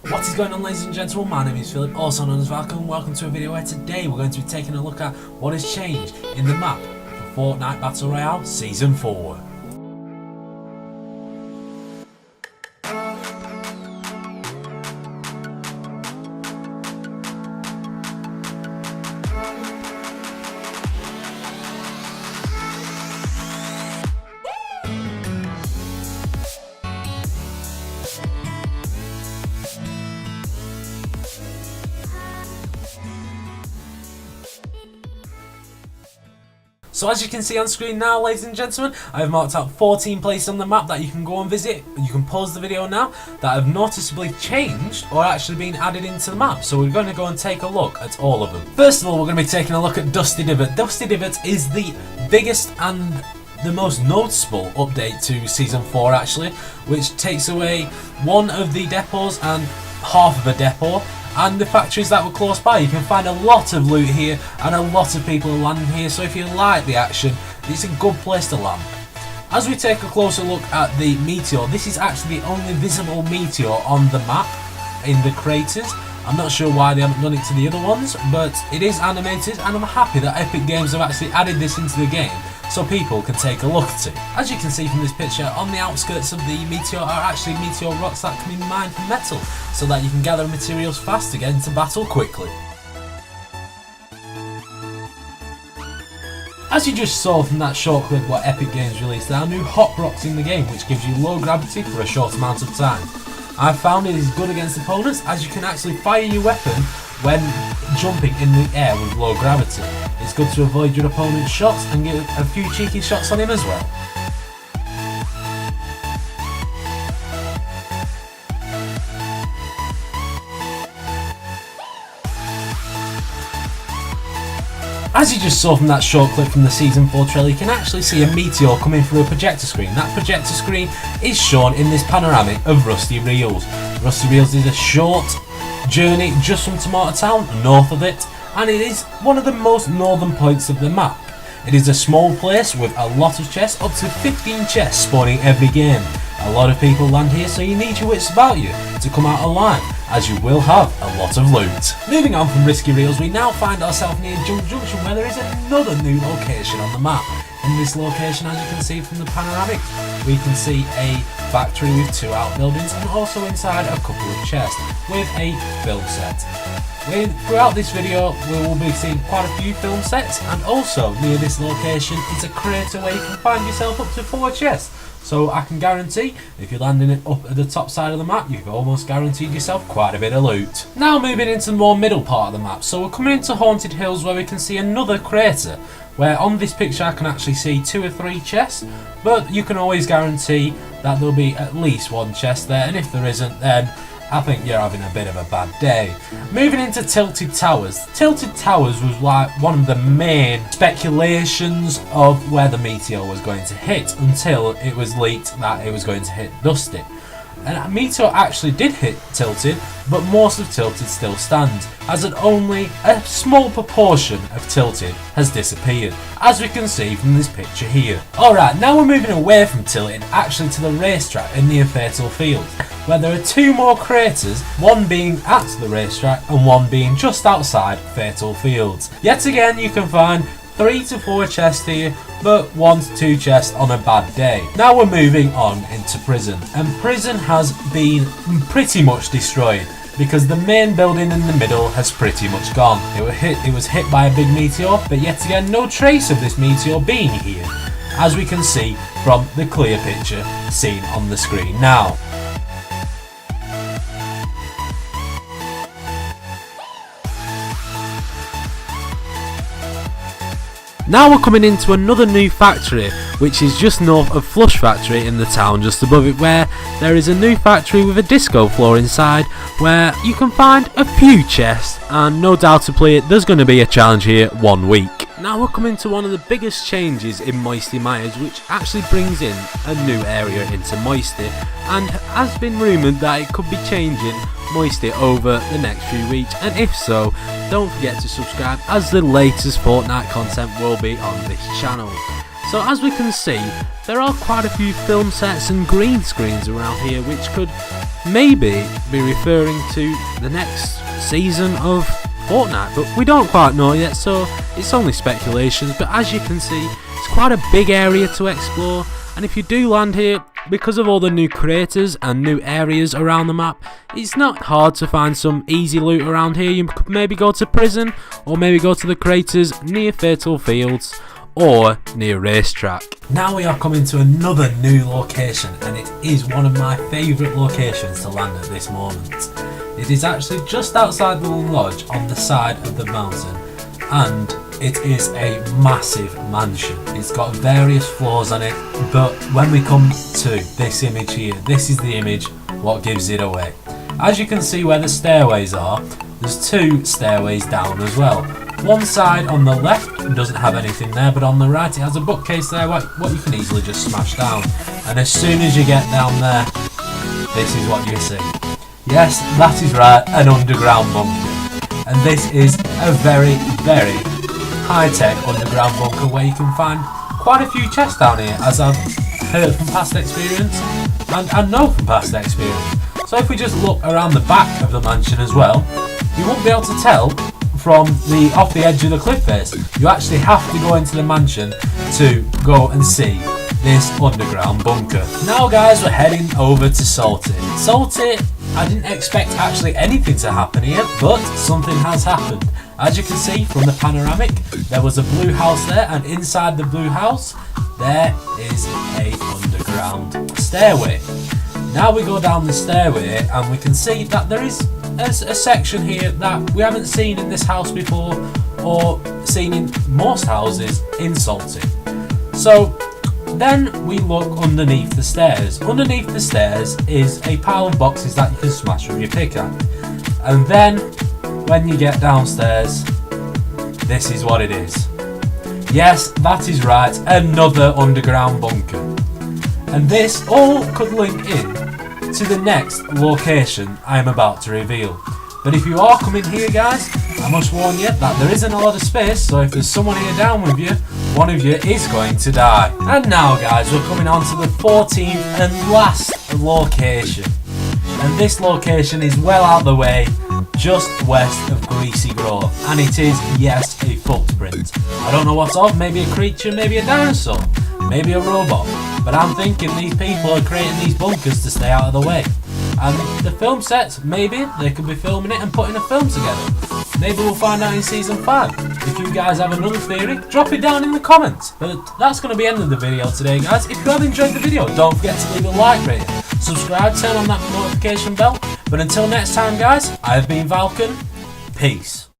What is going on, ladies and gentlemen? My name is Philip, also known as Falcon. Welcome to a video where today we're going to be taking a look at what has changed in the map for Fortnite Battle Royale Season 4. So as you can see on screen now, ladies and gentlemen, I have marked out 14 places on the map that you can go and visit. You can pause the video now that have noticeably changed or actually been added into the map. So we're going to go and take a look at all of them. First of all, we're going to be taking a look at Dusty Divot. Dusty Divot is the biggest and the most noticeable update to Season 4 actually, which takes away one of the depots and half of a depot. And the factories that were close by. You can find a lot of loot here and a lot of people are landing here, so if you like the action, it's a good place to land. As we take a closer look at the Meteor, this is actually the only visible Meteor on the map in the craters. I'm not sure why they haven't done it to the other ones, but it is animated and I'm happy that Epic Games have actually added this into the game so people can take a look at it. As you can see from this picture, on the outskirts of the Meteor are actually Meteor rocks that can be mined for metal, so that you can gather materials fast to get into battle quickly. As you just saw from that short clip what Epic Games released, there are new hop rocks in the game which gives you low gravity for a short amount of time. I've found it is good against opponents as you can actually fire your weapon when jumping in the air with low gravity. It's good to avoid your opponent's shots and get a few cheeky shots on him as well. As you just saw from that short clip from the Season 4 trailer, you can actually see a Meteor coming through a projector screen. That projector screen is shown in this panoramic of Rusty Reels. Rusty Reels is a short journey just from Tomato Town, north of it, and it is one of the most northern points of the map. It is a small place with a lot of chests, up to 15 chests spawning every game. A lot of people land here, so you need your wits about you to come out alive, as you will have a lot of loot. Moving on from Risky Reels, we now find ourselves near Junk Junction, where there is another new location on the map. In this location, as you can see from the panoramic, we can see a factory with 2 outbuildings and also inside a couple of chests with a film set. Throughout this video we will be seeing quite a few film sets, and also near this location is a crater where you can find yourself up to 4 chests. So I can guarantee if you're landing it up at the top side of the map, you've almost guaranteed yourself quite a bit of loot. Now moving into the more middle part of the map, so we're coming into Haunted Hills where we can see another crater, where on this picture I can actually see 2 or 3 chests, but you can always guarantee that there'll be at least 1 chest there, and if there isn't, then I think you're having a bit of a bad day. Moving into Tilted Towers. Tilted Towers was like one of the main speculations of where the Meteor was going to hit until it was leaked that it was going to hit Dusty. And Meteor actually did hit Tilted, but most of Tilted still stands, as only a small proportion of Tilted has disappeared, as we can see from this picture here. Alright, now we're moving away from Tilted, actually to the racetrack and near Fatal Fields, where there are 2 more craters, one being at the racetrack and one being just outside Fatal Fields. Yet again, you can find 3 to 4 chests here, but 1 to 2 chests on a bad day. Now we're moving on into Prison, and Prison has been pretty much destroyed because the main building in the middle has pretty much gone. It was hit by a big meteor, but yet again no trace of this meteor being here, as we can see from the clear picture seen on the screen now. Now we're coming into another new factory, which is just north of Flush Factory in the town just above it, where there is a new factory with a disco floor inside where you can find a few chests, and no doubt to play it there's going to be a challenge here 1 week. Now we're coming to one of the biggest changes in Moisty Myers, which actually brings in a new area into Moisty, and has been rumoured that it could be changing Moisty over the next few weeks, and if so, don't forget to subscribe, as the latest Fortnite content will be on this channel. So as we can see, there are quite a few film sets and green screens around here which could maybe be referring to the next season of Fortnite, but we don't quite know yet, so it's only speculations. But as you can see, it's quite a big area to explore, and if you do land here, because of all the new creators and new areas around the map, it's not hard to find some easy loot around here. You could maybe go to prison, or maybe go to the craters near Fatal Fields, or near Racetrack. Now we are coming to another new location, and it is one of my favourite locations to land at this moment. It is actually just outside the lodge on the side of the mountain, and it is a massive mansion. It's got various floors on it, but when we come to this image here, this is the image what gives it away. As you can see where the stairways are, there's two stairways down as well. One side on the left doesn't have anything there, but on the right it has a bookcase there what you can easily just smash down. And as soon as you get down there, this is what you see. Yes, that is right, an underground bunker. And this is a very, very high-tech underground bunker where you can find quite a few chests down here, as I've heard from past experience and know from past experience. So if we just look around the back of the mansion as well, you won't be able to tell from off the edge of the cliff face. You actually have to go into the mansion to go and see this underground bunker. Now guys, we're heading over to Salty. Salty, I didn't expect actually anything to happen here, but something has happened. As you can see from the panoramic, there was a blue house there, and inside the blue house there is a underground stairway. Now we go down the stairway and we can see that there is a section here that we haven't seen in this house before, or seen in most houses in Salty. So then we look underneath the stairs. Underneath the stairs is a pile of boxes that you can smash with your pickaxe. And then when you get downstairs, this is what it is. Yes, that is right, another underground bunker. And this all could link in to the next location I am about to reveal. But if you are coming here guys, I must warn you that there isn't a lot of space, so if there's someone here down with you, one of you is going to die. And now guys, we're coming on to the 14th and last location. And this location is well out of the way, just west of Greasy Grove. And it is, yes, a footprint. I don't know what of, maybe a creature, maybe a dinosaur, maybe a robot. But I'm thinking these people are creating these bunkers to stay out of the way. And the film sets, maybe they could be filming it and putting a film together. Maybe we'll find out in season 5. If you guys have another theory, drop it down in the comments. But that's going to be the end of the video today guys. If you have enjoyed the video, don't forget to leave a like rating, subscribe, turn on that notification bell. But until next time guys, I have been Valken. Peace.